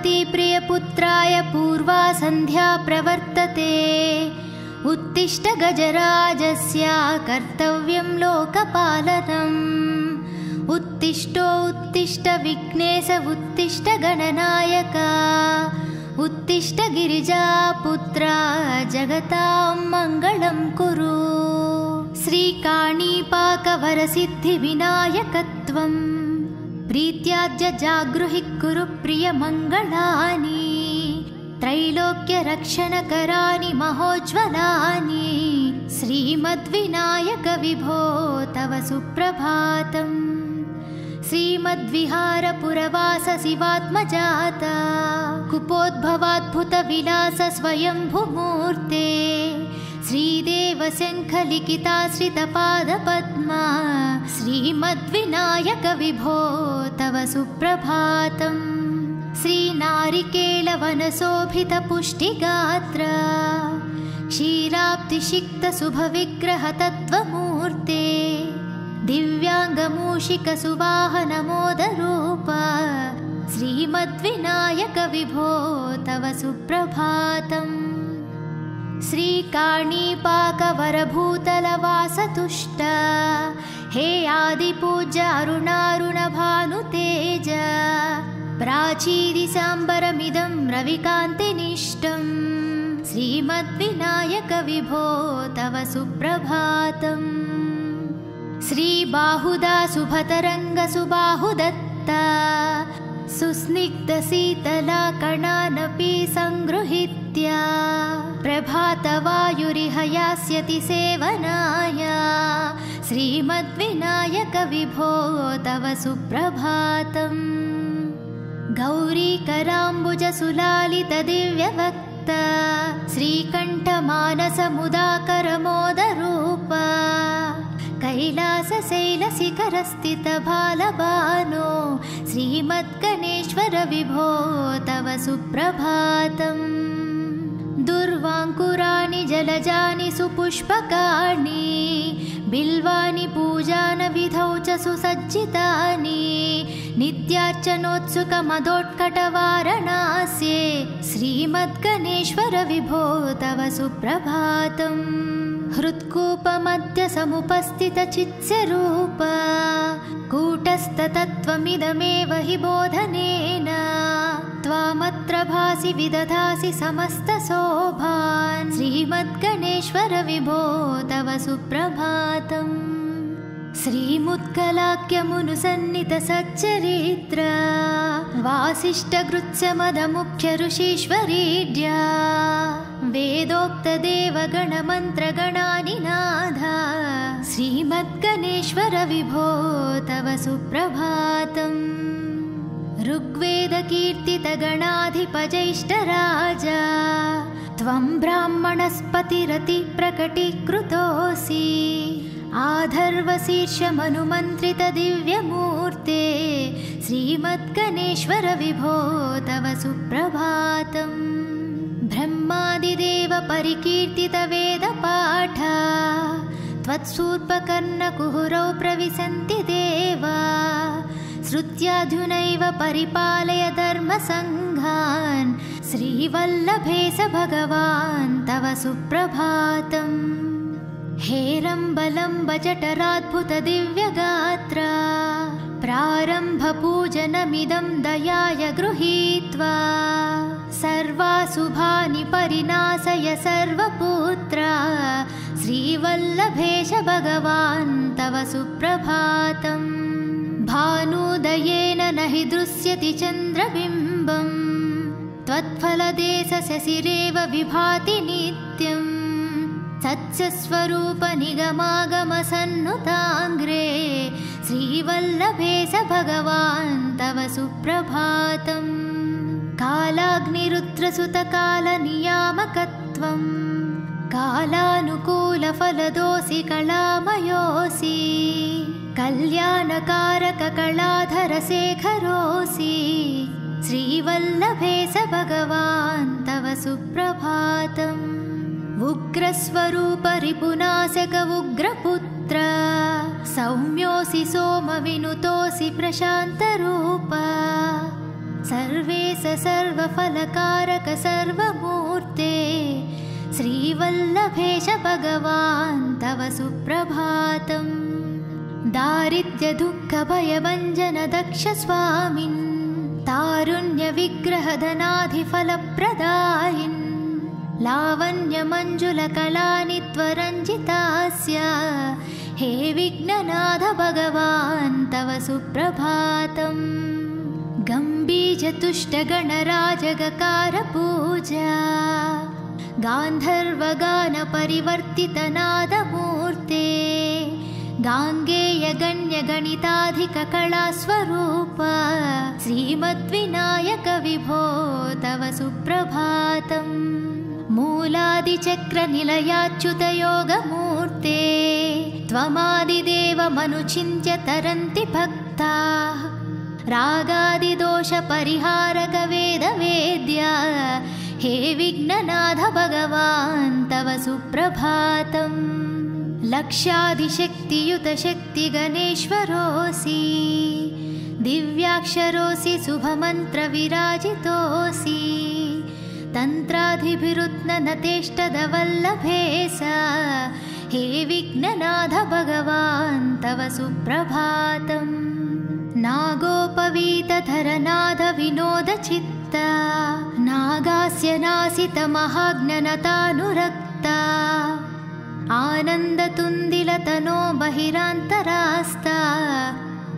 प्रियपुत्राय पूर्वा सन्ध्या प्रवर्तते। उत्तिष्ठ गजराजस्य कर्तव्यं लोकपालनम्। उत्तिष्ठो उत्तिष्ठ विघ्नेश उत्तिष्ठ गणनायक। उत्तिष्ठ गिरिजापुत्रा जगतां मङ्गलं कुरु। श्रीकाणीपाकवरसिद्धिविनायकत्वं प्रीत्याद्य जागृहि कुरु प्रियमङ्गलानि। त्रैलोक्यरक्षणकराणि महोज्ज्वलानि। श्रीमद्विनायक विभो तव सुप्रभातम्। श्रीमद्विहारपुरवास शिवात्मजाता कुपोद्भवाद्भुतविलास स्वयंभुमूर्ते। श्रीदेव शङ्खलिखिताश्रितपादपद्मा श्रीमद्विनायक विभो तव सुप्रभातम्। श्रीनारिकेलवनशोभितपुष्टिगात्र क्षीराब्धिसिक्तशुभविग्रह तत्त्वमूर्ते। दिव्याङ्गमूषिकसुवाहनमोदरूप श्रीमद्विनायक विभो तव सुप्रभातम्। श्रीकाणीपाकवरभूतलवासतुष्ट हे आदिपूज्य अरुणारुणभानुतेज। प्राचीदिसाम्बरमिदं रविकान्तिनिष्टं श्रीमद्विनायक विभो तव सुप्रभातम्। श्रीबाहुदा शुभतरङ्गसुबाहुदत्ता सुस्निग्धशीतला कणानपि सङ्गृहीत्य। प्रभातवायुरिह यास्यति सेवनाय श्रीमद्विनायक विभो तव सुप्रभातम्। गौरीकराम्बुजसुलालितदिव्यवक्त श्रीकण्ठमानसमुदाकरमोदरूप। कैलासशैलशिखरस्थितबालबानो श्रीमद्गणेश्वर विभो तव सुप्रभातम्। दुर्वाङ्कुराणि जलजानि सुपुष्पकाणि बिल्वानि पूजानविधौ च सुसज्जितानि। नित्यार्चनोत्सुकमदोत्कटवारणास्ये श्रीमद्गणेश्वर विभो तव सुप्रभातम्। हृत्कूपमध्य समुपस्थितचित्स्वरूप कूटस्थतत्त्वमिदमेव हि बोधनेन। त्वामत्र भासि विदधासि समस्तशोभान् श्रीमद्गणेश्वर विभो तव सुप्रभातम्। श्रीमुत्कलाख्यमुनुसन्निधसच्चरित्र वासिष्ठगृत्समदमुख्य ऋषीश्वरीड्या। वेदोक्तदेवगणमन्त्रगणानिनाद श्रीमद्गणेश्वर विभो तव सुप्रभातम्। ऋग्वेदकीर्तितगणाधिपजैष्ठराजा त्वं ब्राह्मणस्पतिरतिप्रकटीकृतोऽसि। आधर्वशीर्षमनुमन्त्रितदिव्यमूर्ते श्रीमद्गणेश्वर विभो तव सुप्रभातम्। ब्रह्मादिदेव परिकीर्तितवेदपाठ त्वत्सूर्पकर्णकुहरौ प्रविशन्ति देवा। श्रुत्याधुनैव परिपालय धर्मसङ्घान् श्रीवल्लभेश भगवान् तव सुप्रभातम्। हेरम्बलम्ब जठराद्भुतदिव्यगात्र प्रारम्भपूजनमिदं दयाय गृहीत्वा। सर्वाशुभानि परिनाशय सर्वपुत्र श्रीवल्लभेश भगवान् तव सुप्रभातम्। भानुदयेन न हि दृश्यति चन्द्रबिम्बम् त्वत्फलदेशशशिरेव विभाति नित्यम्। सत्स्वरूपनिगमागमसन्नुताङ्ग्रे श्रीवल्लभेश भगवान् तव सुप्रभातम्। कालाग्निरुद्रसुतकालनियामकत्वं कालानुकूलफलदोऽसि कलामयोऽसि। कल्याणकारककलाधरशेखरोऽसि श्रीवल्लभेश भगवान् तव सुप्रभातम्। उग्रस्वरूप रिपुनाशक उग्रपुत्र सौम्योऽसि सोमविनुतोऽसि प्रशान्तरूप। सर्वेश सर्वफलकारक सर्वमूर्ते श्रीवल्लभेश भगवान् तव सुप्रभातम्। दारिद्र्यदुःखभयभञ्जन दक्ष स्वामिन् तारुण्यविग्रहधनाधिफलप्रदायिन् लावण्यमञ्जुलकलानि त्वरञ्जितास्य हे विघ्ननाथ भगवान् तव सुप्रभातम्। गम्भीरतुष्टगणराजगकार पूजा गान्धर्वगानपरिवर्तितनादमूर्ते गाङ्गेयगण्यगणिताधिककलास्वरूप श्रीमद्विनायक विभो तव सुप्रभातम्। मूलादिचक्रनिलयाच्युतयोगमूर्ते त्वमादिदेवमनुचिन्त्य तरन्ति भक्ताः रागादिदोषपरिहारक वेदवेद्या हे विघ्ननाथ भगवान् तव सुप्रभातम्। लक्षादिशक्तियुत शक्तिगणेश्वरोऽसि दिव्याक्षरोऽसि शुभमन्त्रविराजितोऽसि तन्त्राधिभिरुत्ननतेष्टदवल्लभेश हे विघ्ननाथ भगवान् तव सुप्रभातम्। नागोपवीतधरनाद विनोदचित्ता नागास्य नासितमहाज्ञनतानुरक्ता आनन्दतुन्दिलतनो बहिरान्तरास्ता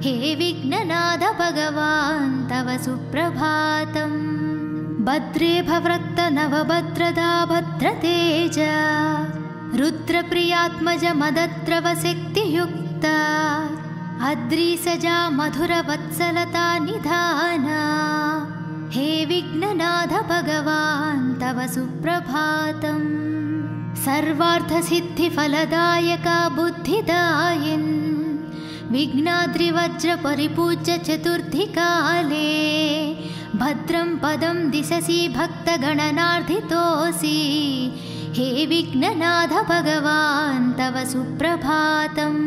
हे विघ्ननाथ भगवान् तव सुप्रभातम्। भद्रे भवृक्त नवभद्रदा भद्रतेज रुद्रप्रियात्मज मदद्रव शक्तियुक्ता अद्रीसजा मधुरवत्सलता निधाना हे विघ्ननाथ भगवान् तव सुप्रभातम्। सर्वार्थसिद्धिफलदायका बुद्धिदायिन् विघ्नाद्रिवज्रपरिपूज्य चतुर्थिकाले भद्रं पदं दिशसि भक्तगणनार्धितोऽसि हे विघ्ननाथ भगवान् तव सुप्रभातम्।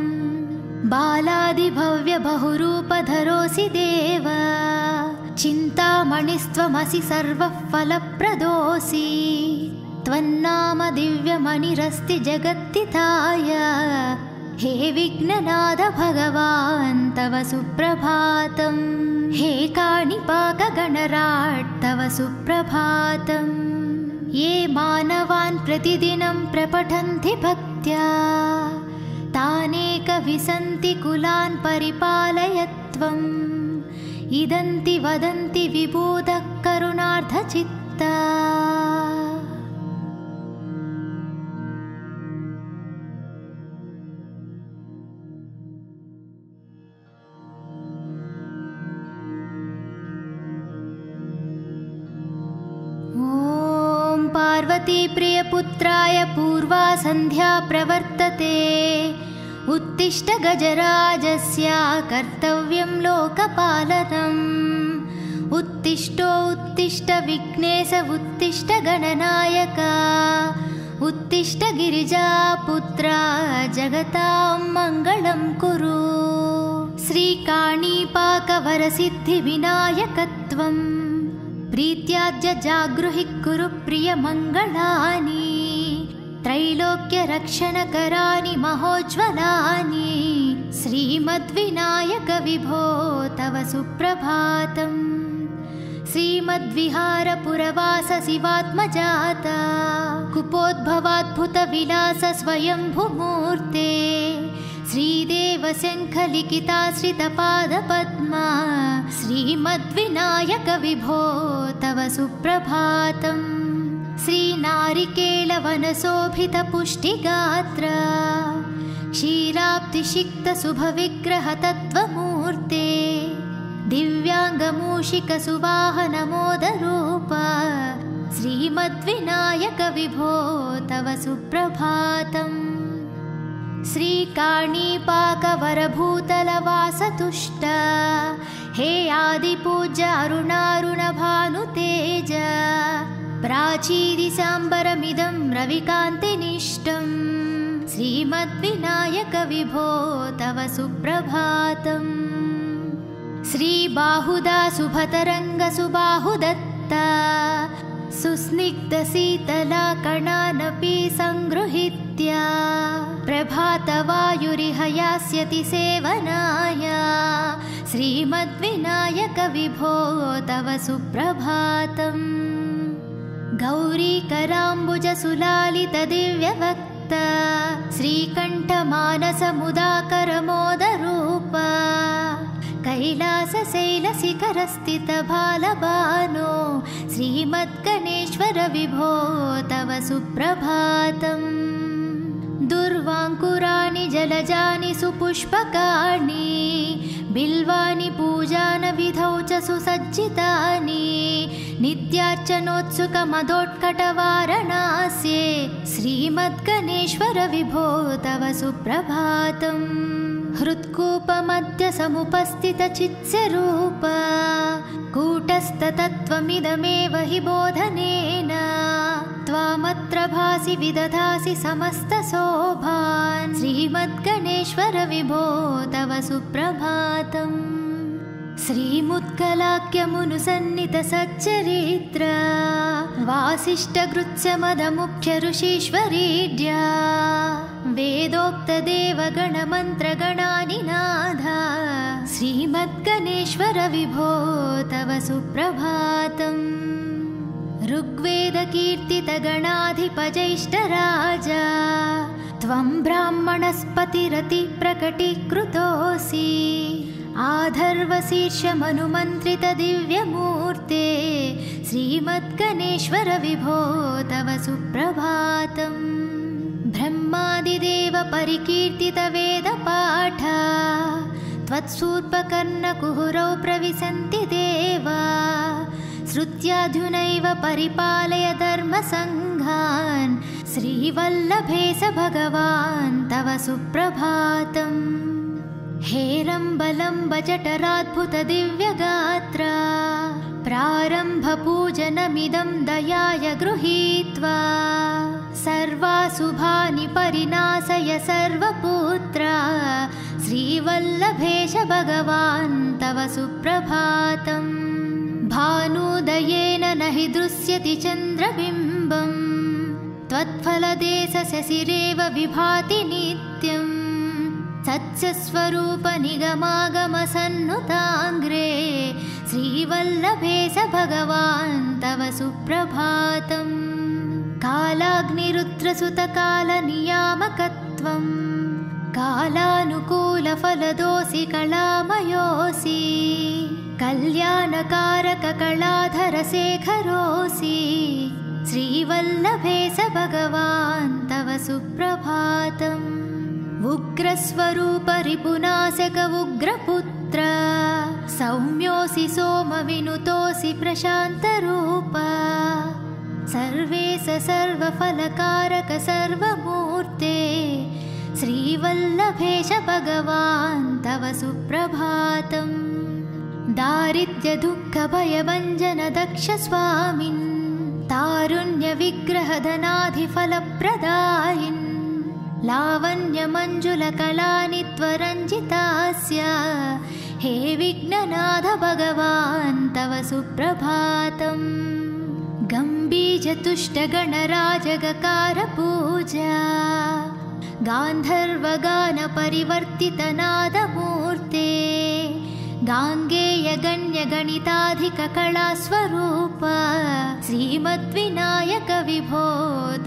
बालादिभव्यबहुरूपधरोऽसि देव चिन्तामणिस्त्वमसि सर्वः फलप्रदोऽसि त्वन्नाम दिव्यमणिरस्ति जगत्तिताय हे विघ्ननाथ भगवान् तव सुप्रभातम्। हे काणिपाकगणराट् तव सुप्रभातम्। ये मानवान् प्रतिदिनं प्रपठन्ति भक्त्या तानेकविसन्ति कुलान् परिपालय त्वम् इदन्ति वदन्ति विबोधः करुणार्धचित्ता। ॐ पार्वती प्रियपुत्राय पूर्वा सन्ध्या प्रवर्तते उत्तिष्ठ गजराजस्य कर्तव्यं लोकपालनम्। उत्तिष्ठो उत्तिष्ठ विघ्नेश उत्तिष्ठ गणनायक उत्तिष्ठ गिरिजापुत्रा जगतां मङ्गलं कुरु। श्रीकाणीपाकवरसिद्धिविनायकत्वम् प्रीत्याद्य जागृहि कुरु प्रियमङ्गलानि त्रैलोक्यरक्षणकराणि महोज्ज्वलानि श्रीमद्विनायक विभो तव सुप्रभातम्। श्रीमद्विहारपुरवास शिवात्मजाता कुपोद्भवाद्भुतविलास स्वयंभुमूर्ते श्रीदेवशङ्खलिखिताश्रितपादपद्मा श्रीमद्विनायक विभो तव सुप्रभातम्। श्रीनारिकेलवनशोभितपुष्टिगात्र क्षीराब्धिषिक्तशुभविग्रहतत्त्वमूर्ते दिव्याङ्गमूषिकसुवाहनमोदरूप श्रीमद्विनायक विभो तव सुप्रभातम्। श्रीकाणीपाकवरभूतलवासतुष्ट हे आदिपूज्य अरुणारुणभानुतेज प्राचीदिसाम्बरमिदं रविकान्तिनिष्टम् श्रीमद्विनायक विभो तव सुप्रभातम्। श्रीबाहुदा सुभतरङ्गसुबाहुदत्ता सुस्निग्धशीतलाकणानपि सङ्गृहीत्य प्रभातवायुरिह यास्यति सेवनाय श्रीमद्विनायकविभो तव सुप्रभातम्। गौरीकराम्बुजसुलालितदिव्यवक्ता श्रीकण्ठमानसमुदाकरमोदरूपा कैलासशैलशिखरस्थितबालबानो श्रीमद्गणेश्वर विभो तव सुप्रभातम्। दुर्वाङ्कुराणि जलजानि सुपुष्पकाणि बिल्वानि पूजानविधौ च सुसज्जितानि नित्यार्चनोत्सुकमदोत्कटवारणास्ये श्रीमद्गणेश्वर विभो तव सुप्रभातम्। हृत्कूपमध्य समुपस्थितचित्स्वरूप कूटस्थतत्त्वमिदमेव हि बोधनेन त्वामत्र भासि विदधासि समस्तशोभान् श्रीमद्गणेश्वर विभो तव सुप्रभातम्। श्रीमुत्कलाख्यमुनुसन्नितसच्चरित्र वासिष्ठगृत्स्यमदमुख्य ऋषीश्वरीड्या वेदोक्तदेवगणमन्त्रगणानिनाद श्रीमद्गणेश्वर विभो तव सुप्रभातम्। ऋग्वेदकीर्तितगणाधिपजैष्ठराजा त्वं ब्राह्मणस्पतिरतिप्रकटीकृतोऽसि आधर्वशीर्षमनुमन्त्रितदिव्यमूर्ते श्रीमद्गणेश्वर विभो तव सुप्रभातम्। ब्रह्मादिदेव परिकीर्तितवेदपाठ त्वत्सूर्पकर्णकुहुरौ प्रविशन्ति देवा श्रुत्याधुनैव परिपालय धर्मसङ्घान् श्रीवल्लभेश भगवान् तव सुप्रभातम्। हेरम्बलम्ब जठराद्भुतदिव्यगात्रा प्रारम्भपूजनमिदं दयाय गृहीत्वा सर्वाशुभानि परिनाशय सर्वपुत्रा श्रीवल्लभेश भगवान् तव सुप्रभातम्। भानुदयेन न हि दृश्यति चन्द्रबिम्बम् त्वत्फलदेशशशिरेव विभाति नित्यम् सत्स्वरूप निगमागमसन्नुताङ्ग्रे श्रीवल्लभेश भगवान् तव सुप्रभातम्। कालाग्निरुद्रसुतकालनियामकत्वं कालानुकूलफलदोऽसि कलामयोऽसि कल्याणकारककलाधरशेखरोऽसि श्रीवल्लभेश भगवान् तव सुप्रभातम्। उग्रस्वरूप रिपुनाशक उग्रपुत्र सौम्योऽसि सोमविनुतोऽसि प्रशान्तरूप सर्वेश सर्वफलकारक सर्वमूर्ते श्रीवल्लभेश भगवान् तव सुप्रभातम्। दारिद्र्यदुःखभयभञ्जन दक्ष स्वामिन् तारुण्यविग्रहधनाधिफलप्रदायिन् लावण्यमञ्जुलकलानि त्वरञ्जितास्य हे विघ्ननाथ भगवान् तव सुप्रभातम्। गम्भीरतुष्टगणराजगकारपूजा गान्धर्वगानपरिवर्तितनादमूर्ते गाङ्गेयगण्यगणिताधिककलास्वरूप श्रीमद्विनायक विभो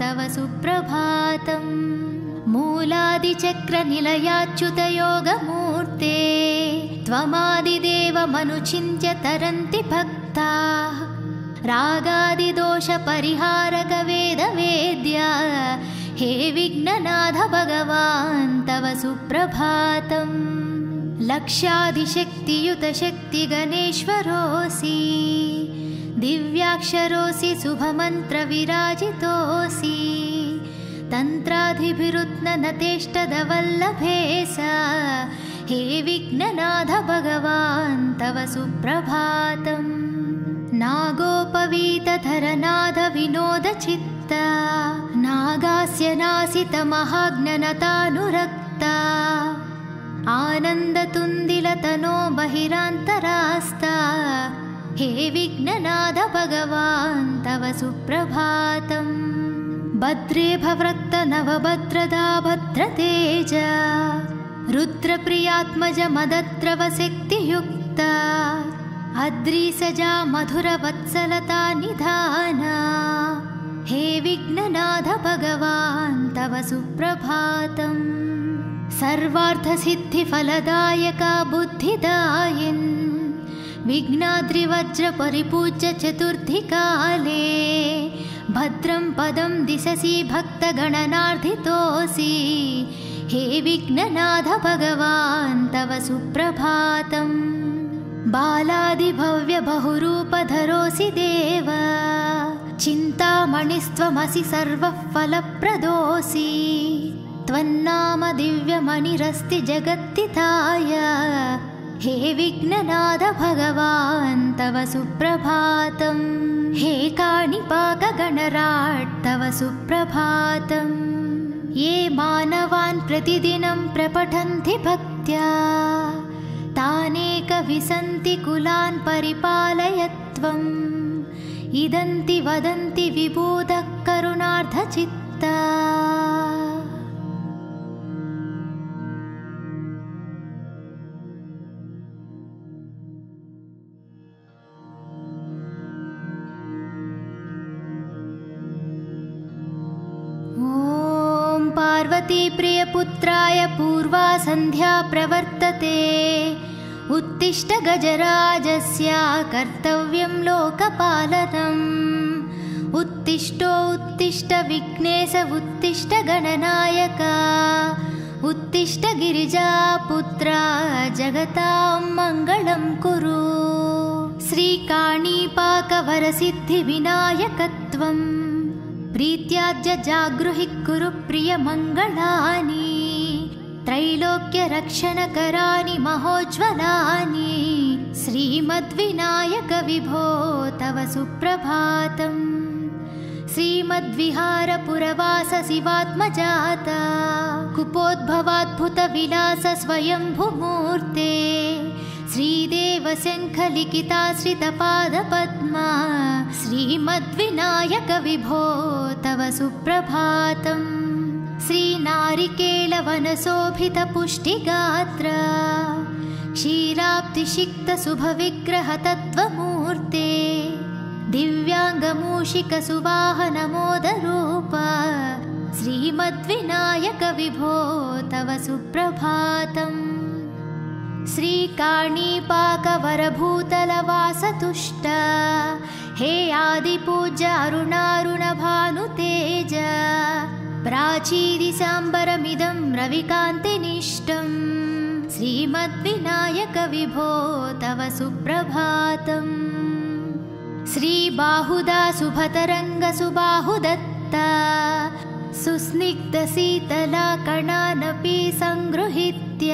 तव सुप्रभातम्। मूलादिचक्रनिलयाच्युतयोगमूर्ते त्वमादिदेवमनुचिन्त्य तरन्ति भक्ताः रागादिदोषपरिहारक वेदवेद्या हे विघ्ननाथ भगवान् तव सुप्रभातम्। लक्षादिशक्तियुतशक्तिगणेश्वरोऽसि दिव्याक्षरोऽसि शुभमन्त्रविराजितोऽसि तन्त्राधिभिरुत्ननतेष्टदवल्लभेश हे विघ्ननाथ भगवान् तव सुप्रभातम्। नागोपवीतधरनाद विनोदचित्ता नागास्य नासितमहाज्ञनतानुरक्ता आनन्दतुन्दिलतनो बहिरान्तरास्ता हे विघ्ननाथ भगवान् तव सुप्रभातम् भद्रे भवृक्त नवभद्रदा भद्रतेज रुद्रप्रियात्मज मदद्रवशक्तियुक्ता अद्रिसजा मधुरवत्सलता निधाना हे विघ्ननाथ भगवान् तव सुप्रभातम् सर्वार्थसिद्धिफलदायका बुद्धिदायिन् विघ्नाद्रिवज्र परिपूज्य चतुर्थिकाले भद्रं पदं दिशसि भक्तगणनार्थितोऽसि हे विघ्ननाथ भगवान् तव सुप्रभातम् बालादिभव्य बहुरूपधरोऽसि देव चिन्तामणिस्त्वमसि सर्वः फलप्रदोऽसि त्वन्नाम दिव्यमणिरस्ति जगत्तिताय हे विघ्ननाथ भगवान् तव सुप्रभातम् हे काणिपाकगणराट् तव सुप्रभातम् ये मानवान् प्रतिदिनं प्रपठन्ति भक्त्या तानेकविसन्ति कुलान् परिपालय त्वम् इदन्ति वदन्ति विबुधः करुणार्धचित्ता पार्वती प्रियपुत्राय पूर्वा संध्या प्रवर्तते उत्तिष्ठ गजराजस्य कर्तव्यं लोकपालनम् उत्तिष्ठो उत्तिष्ठ विघ्नेश उत्तिष्ठ गणनायक उत्तिष्ठ गिरिजापुत्रा जगतां मङ्गलं कुरु श्रीकाणीपाकवरसिद्धिविनायकत्वम् प्रीत्याद्य जागृहि कुरु प्रियमङ्गलानि त्रैलोक्यरक्षणकराणि महोज्ज्वलानि श्रीमद्विनायक विभो तव सुप्रभातम् श्रीमद्विहारपुरवास शिवात्मजाता कुपोद्भवाद्भुतविलास स्वयंभुमूर्ते श्रीदेव शङ्खलिखिताश्रितपादपद्मा श्रीमद्विनायक विभो तव सुप्रभातम् श्रीनारिकेलवनशोभितपुष्टिगात्र क्षीराब्धिसिक्तशुभविग्रह तत्त्वमूर्ते दिव्याङ्गमूषिकसुवाहनमोदरूप श्रीमद्विनायक विभो तव सुप्रभातम् श्रीकाणीपाकवरभूतलवासतुष्ट हे आदिपूज्य अरुणारुणभानुतेज प्राचीदिशाम्बरमिदं रविकान्तिनिष्टम् श्रीमद्विनायक विभो तव सुप्रभातम् श्रीबाहुदा शुभतरङ्गसुबाहुदत्ता सुस्निग्धशीतला कणानपि सङ्गृहीत्य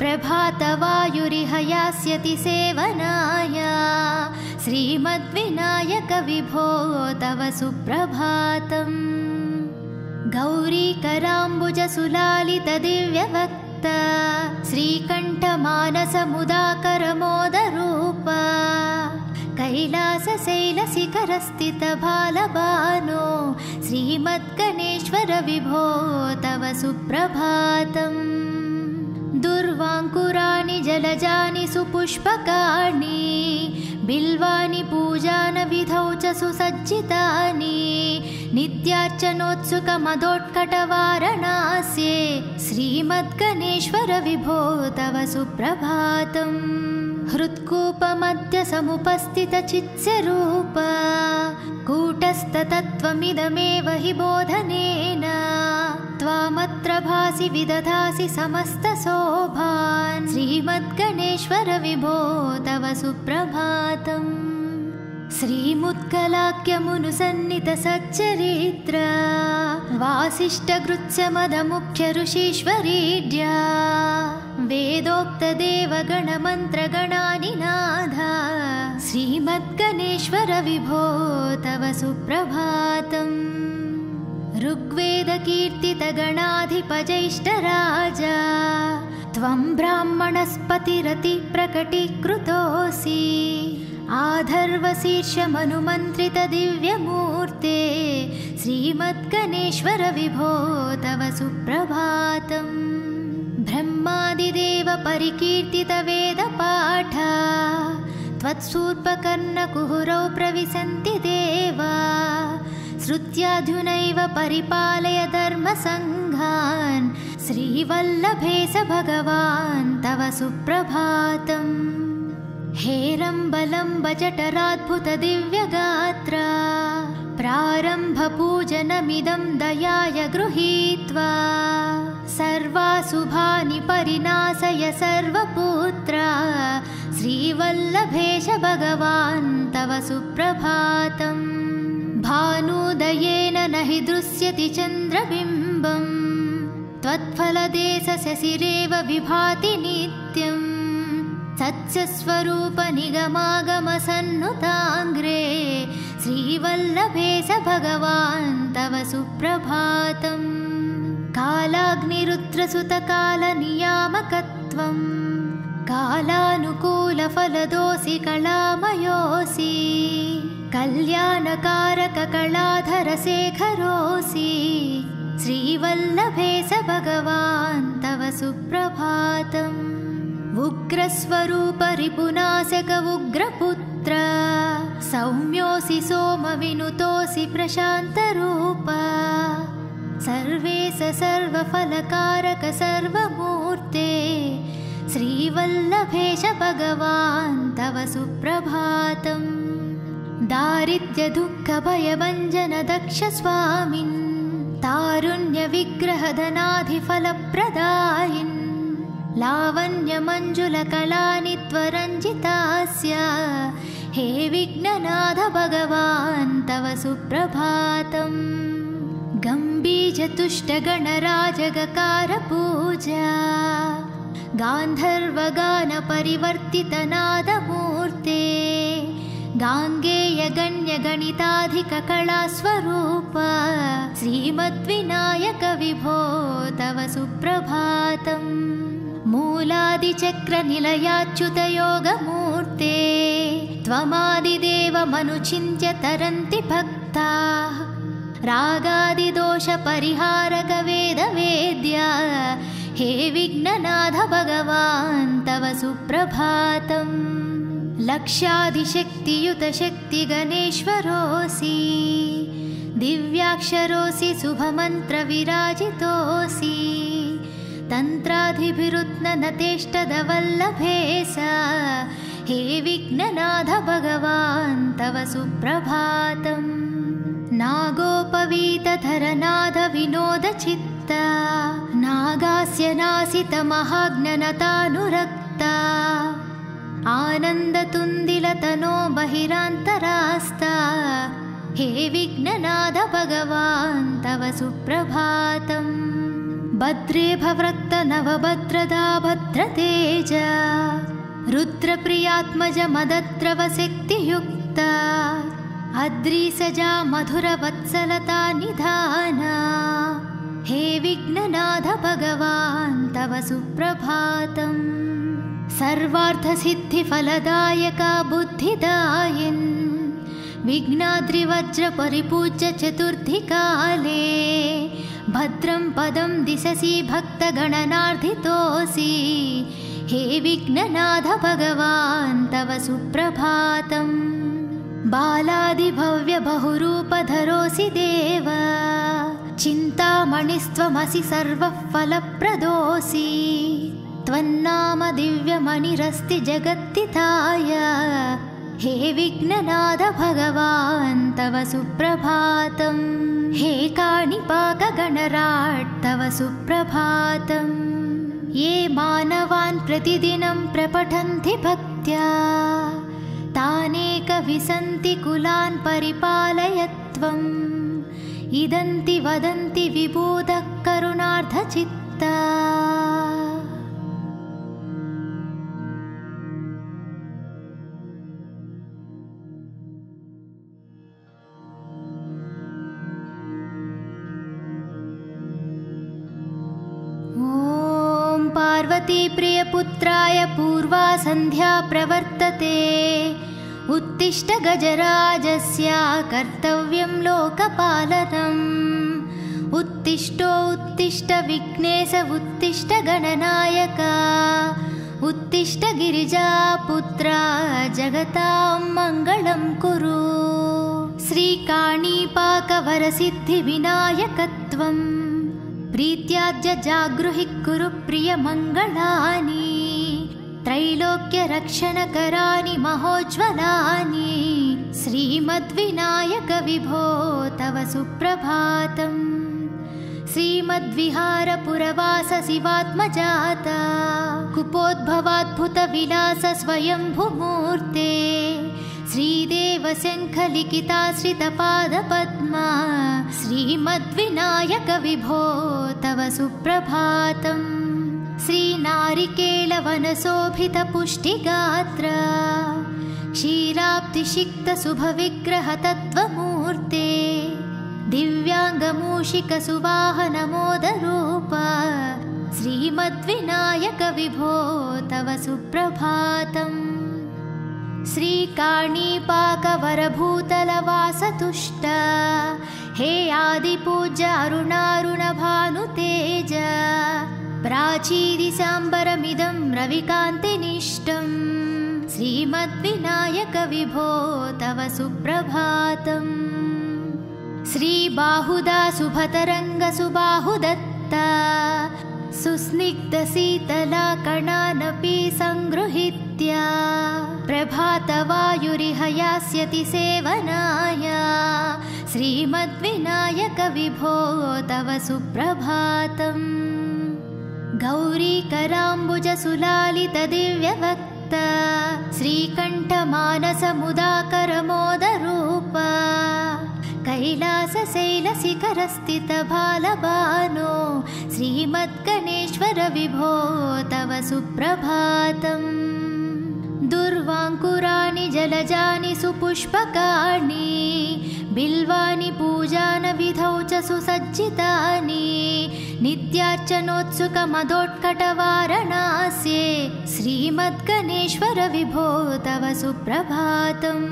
प्रभातवायुरिह यास्यति सेवनाय श्रीमद्विनायक विभो तव सुप्रभातम् गौरीकराम्बुजसुलालितदिव्यवक्त श्रीकण्ठमानसमुदाकरमोदरूप कैलासशैलशिखरस्थितबालबानो श्रीमद्गणेश्वर विभो तव सुप्रभातम् दुर्वाङ्कुराणि जलजानि सुपुष्पकाणि बिल्वानि पूजानविधौ च सुसज्जितानि नित्यार्चनोत्सुकमदोत्कटवारणास्ये श्रीमद्गणेश्वर विभो तव सुप्रभातम् हृत्कूपमध्य समुपस्थितचित्स्वरूप कूटस्थतत्त्वमिदमेव हि बोधनेन त्वामत्र भासि विदधासि समस्तशोभान् श्रीमद्गणेश्वर विभो तव सुप्रभातम् श्रीमुत्कलाख्यमुनुसन्नितसच्चरित्र वासिष्ठगृत्समदमुख्य ऋषीश्वरीड्या वेदोक्तदेवगणमन्त्रगणानिनाद श्रीमद्गणेश्वर विभो तव सुप्रभातम् ऋग्वेदकीर्तितगणाधिपजैष्ठराजा त्वं ब्राह्मणस्पतिरति प्रकटीकृतोऽसि आधर्वशीर्षमनुमन्त्रित दिव्यमूर्ते श्रीमद्गणेश्वर विभो तव सुप्रभातम् ब्रह्मादिदेव परिकीर्तित वेदपाठा त्वत्सूर्पकर्णकुहरौ प्रविशन्ति देवा श्रुत्याधुनैव परिपालय धर्मसङ्घान् श्रीवल्लभेश भगवान् तव सुप्रभातम् हेरम्बलम्ब जठराद्भुत दिव्यगात्रा प्रारम्भपूजनमिदं दयाय गृहीत्वा सर्वाशुभानि परिनाशय सर्वपुत्रा श्रीवल्लभेश भगवान् तव सुप्रभातम् भानुदयेन न हि दृश्यति चन्द्रबिम्बम् त्वत्फलदेशशशिरेव विभाति नित्यम् सत्स्वरूप निगमागमसन्नुताङ्ग्रे श्रीवल्लभेश भगवान् तव सुप्रभातम् कालाग्निरुद्रसुतकालनियामकत्वम् कालानुकूलफलदोऽसि कलामयोऽसि कल्याणकारककलाधरशेखरोऽसि श्रीवल्लभेश भगवान् तव सुप्रभातम् उग्रस्वरूप रिपुनाशक उग्रपुत्र सौम्योऽसि सोमविनुतोऽसि प्रशान्तरूप सर्वेश सर्वफलकारक सर्वमूर्ते श्रीवल्लभेश भगवान् तव सुप्रभातम् दारिद्र्य दुःख भयभञ्जन दक्ष स्वामिन् तारुण्य विग्रह धनाधिफलप्रदायिन् लावण्य मंजुल कलानि त्वरञ्जितास्य हे विघ्ननाथ भगवान् तव सुप्रभातम् गम्भीरतुष्ट गणराजगकार पूजा गान्धर्वगान परिवर्तित नादमूर्ते गाङ्गेय गण्य गणिताधिक कलास्वरूप श्रीमद्विनायक विभो तव सुप्रभातम् मूलादिचक्र निलयाच्युत योगमूर्ते त्वमादिदेवमनुचिन्त्य तरन्ति भक्ताः रागादिदोष परिहारक वेदवेद्या हे विघ्ननाथ भगवान् तव सुप्रभातम् लक्षाधिशक्तियुत शक्ति गणेश्वरोऽसि दिव्याक्षरोऽसि शुभमन्त्र विराजितोऽसि तन्त्राधिभिरुत्नतेष्टदवल्लभेश हे विघ्ननाथ भगवान् तव सुप्रभातम् नागोपवीतधरनाद विनोद चित्ता नागास्य नासित महाज्ञनतानुरक्ता आनन्दतुन्दिलतनो बहिरान्तरास्ता हे विघ्ननाथ भगवान् तव सुप्रभातम् भद्रे भवृक्त नवभद्रदा भद्रतेज रुद्रप्रियात्मज मदद्रव शक्तियुक्ता अद्रिसजा मधुरवत्सलता निधाना हे विघ्ननाथ भगवान् तव सुप्रभातम् सर्वार्थसिद्धिफलदायका बुद्धिदायिन् विघ्नाद्रिवज्र परिपूज्य चतुर्थीकाले भद्रं पदं दिशसि भक्तगणनार्धितोऽसि हे विघ्ननाथ भगवान् तव सुप्रभातम् बालादिभव्य बहुरूपधरोऽसि देव चिन्तामणिस्त्वमसि सर्वफलप्रदोऽसि त्वन्नाम दिव्यमणिरस्ति जगत्तिताय हे विघ्ननाथ भगवान् तव सुप्रभातम् हे काणिपाकगणराट् तव सुप्रभातम् ये मानवान् प्रतिदिनं प्रपठन्ति भक्त्या तानेकविसन्ति कुलान् परिपालय त्वम् इदन्ति वदन्ति विबोधः करुणार्धचित्ता प्रजापति प्रियपुत्राय पूर्वा सन्ध्या प्रवर्तते उत्तिष्ठ गजराजस्य कर्तव्यं लोकपालनम् उत्तिष्ठो उत्तिष्ठ विघ्नेश उत्तिष्ठ गणनायक उत्तिष्ठ गिरिजापुत्रा जगतां मङ्गलं कुरु। श्रीकाणीपाकवरसिद्धिविनायकत्वं प्रीत्याद्य जागृहि कुरु प्रियमङ्गलानि त्रैलोक्यरक्षणकराणि महोज्ज्वलानि श्रीमद्विनायक विभो तव सुप्रभातम्। श्रीमद्विहारपुरवास शिवात्मजाता कुपोद्भवाद्भुतविलास स्वयंभुमूर्ते श्रीदेवशङ्खलिखिताश्रितपादपद्मा श्रीमद्विनायक विभो तव सुप्रभातम्। श्रीनारिकेलवनशोभितपुष्टिगात्र क्षीराब्धिषिक्तशुभविग्रहतत्त्वमूर्ते दिव्याङ्गमूषिकसुवाहनमोदरूप श्रीमद्विनायक विभो तव सुप्रभातम्। श्रीकाणीपाकवरभूतलवासतुष्ट हे आदिपूज्य अरुणारुणभानुतेज प्राचीदिशाम्बरमिदं रविकान्तिनिष्टं श्रीमद्विनायक विभो तव सुप्रभातम्। श्रीबाहुदा शुभतरङ्गसुबाहुदत्ता सुस्निग्धशीतला कणानपि सङ्गृहीत्य प्रभातवायुरिह यास्यति सेवनाय श्रीमद्विनायक विभो तव सुप्रभातम्। गौरीकराम्बुजसुलालितदिव्यवक्ता श्रीकण्ठमानसमुदाकरमोदरूप कैलासशैलशिखरस्थितबालबानो श्रीमद्गणेश्वर विभो तव सुप्रभातम्। दुर्वाङ्कुराणि जलजानि सुपुष्पकाणि बिल्वानि पूजानविधौ च सुसज्जितानि नित्यार्चनोत्सुकमदोत्कटवारणास्ये श्रीमद्गणेश्वर विभो तव सुप्रभातम्।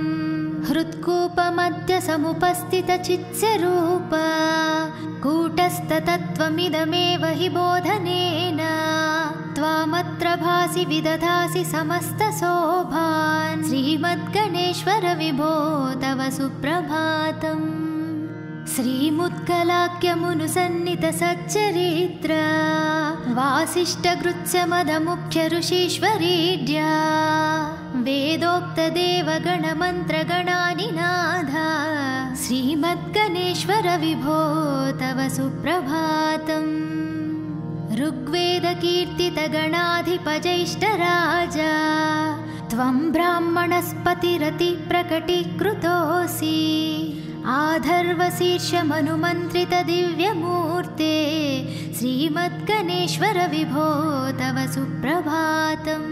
हृत्कूपमध्य समुपस्थितचित्स्यरूप कूटस्थतत्त्वमिदमेव हि बोधनेन त्वामत्र भासि विदधासि समस्तशोभान् श्रीमद्गणेश्वर विभो तव सुप्रभातम्। श्रीमुत्कलाख्यमुनुसन्नितसच्चरित्र वासिष्ठगृत्स्यमदमुख्य ऋषीश्वरीड्या वेदोक्तदेवगणमन्त्रगणानिनाद श्रीमद्गणेश्वर विभो तव सुप्रभातम्। ऋग्वेदकीर्तितगणाधिपजैष्ठराजा त्वं ब्राह्मणस्पतिरतिप्रकटीकृतोऽसि आधर्वशीर्षमनुमन्त्रितदिव्यमूर्ते श्रीमद्गणेश्वर विभो तव सुप्रभातम्।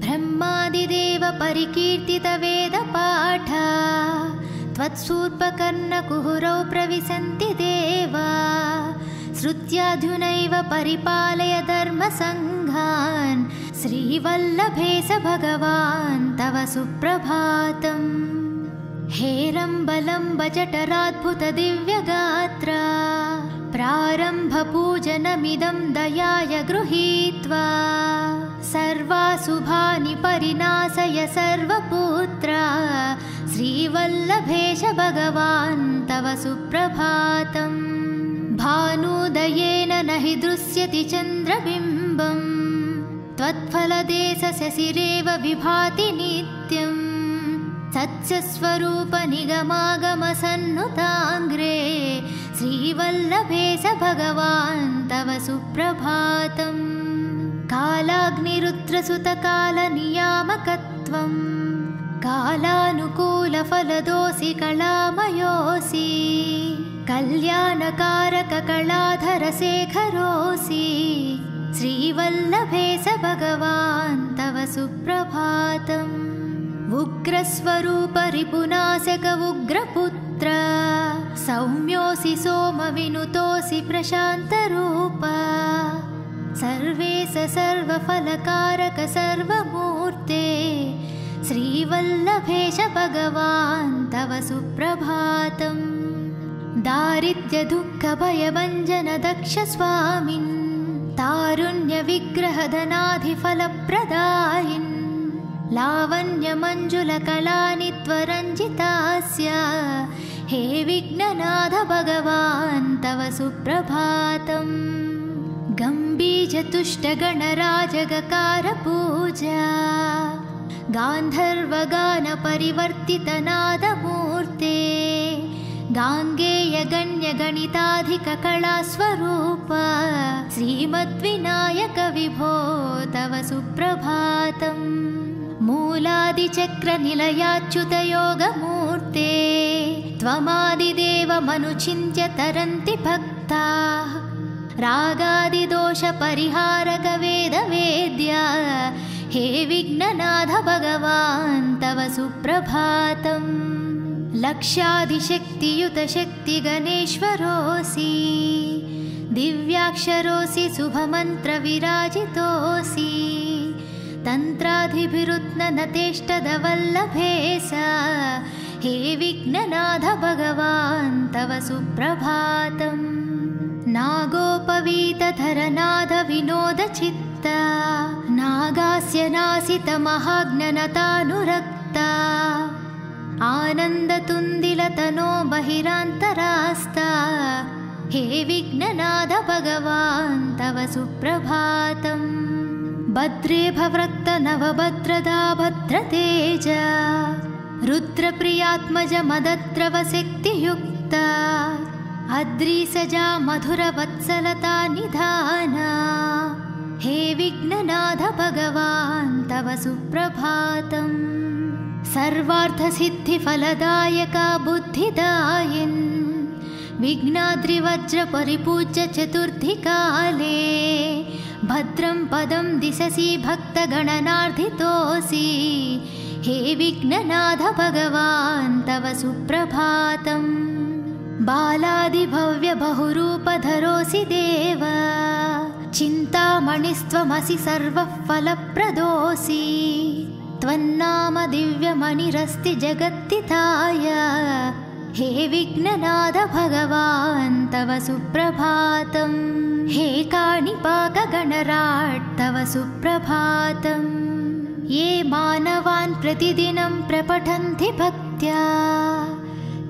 ब्रह्मादिदेव परिकीर्तितवेदपाठ त्वत्सूर्पकर्णकुहुरौ प्रविशन्ति देवा श्रुत्याधुनैव परिपालय धर्मसङ्घान् श्रीवल्लभेश भगवान् तव सुप्रभातम्। हेरम्बलम्बजठराद्भुतदिव्यगात्र प्रारम्भपूजनमिदं दयाय गृहीत्वा सर्वाशुभानि परिनाशय सर्वपुत्र श्रीवल्लभेश भगवान् तव सुप्रभातम्। भानुदयेन न हि दृश्यति चन्द्रबिम्बम् त्वत्फलदेशशशिरेव विभाति नित्यम् सत्स्वरूपनिगमागमसन्नुताङ्ग्रे श्रीवल्लभेश भगवान् तव सुप्रभातम्। कालाग्निरुद्रसुतकालनियामकत्वं कालानुकूलफलदोषि कलामयोऽसि कल्याणकारककलाधरशेखरोऽसि श्रीवल्लभेश भगवान् तव सुप्रभातम्। उग्रस्वरूप रिपुनाशक उग्रपुत्र सौम्योऽसि सोमविनुतोऽसि प्रशान्तरूप सर्वेश सर्वफलकारक सर्वमूर्ते श्रीवल्लभेश भगवान् तव सुप्रभातम्। दारिद्र्यदुःखभयभञ्जन दक्ष स्वामिन् तारुण्यविग्रहधनाधिफलप्रदायिन् लावण्यमञ्जुलकलानि त्वरञ्जितास्य हे विघ्ननाथ भगवान् तव सुप्रभातम्। गम्भीरतुष्टगणराजगकारपूजा गान्धर्वगानपरिवर्तितनादमूर्ते गाङ्गेयगण्यगणिताधिककलास्वरूप श्रीमद्विनायक विभो तव सुप्रभातम्। मूलादिचक्रनिलयाच्युतयोगमूर्ते त्वमादिदेवमनुचिन्त्य तरन्ति भक्ताः रागादिदोषपरिहारक वेदवेद्या हे विघ्ननाथ भगवान् तव सुप्रभातम्। लक्षाधिशक्तियुत शक्तिगणेश्वरोऽसि दिव्याक्षरोऽसि शुभमन्त्रविराजितोऽसि तन्त्राधिभिरुत्ननतेष्टदवल्लभेश हे विघ्ननाथ भगवान् तव सुप्रभातम्। नागोपवीतधरनाद विनोदचित्ता नागास्य नासितमहाज्ञनतानुरक्ता आनन्दतुन्दिलतनो बहिरान्तरास्ता हे विघ्ननाथ भगवान् तव सुप्रभातम्। भद्रे भवृक्त नवभद्रदा भद्रतेज रुद्रप्रियात्मज मदद्रवशक्तियुक्ता अद्रिसजा मधुरवत्सलता निधाना हे विघ्ननाथ भगवान् तव सुप्रभातम्। सर्वार्थसिद्धिफलदायका बुद्धिदायिन् विघ्नाद्रिवज्रपरिपूज्य चतुर्थीकाले भद्रं पदं दिशसि भक्तगणनार्थितोऽसि हे विघ्ननाथ भगवान् तव सुप्रभातम्। बालादिभव्यबहुरूपधरोऽसि देव चिन्तामणिस्त्वमसि सर्वः फलप्रदोऽसि त्वन्नाम दिव्यमणिरस्ति जगत्तिताय हे विघ्ननाथ भगवान् तव सुप्रभातम्। हे काणिपाकगणराट् तव सुप्रभातम्। ये मानवान् प्रतिदिनं प्रपठन्ति भक्त्या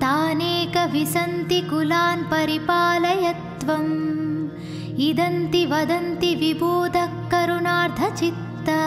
तानेकविसन्ति कुलान् परिपालय त्वम्। इदन्ति वदन्ति विबोधः करुणार्धचित्ता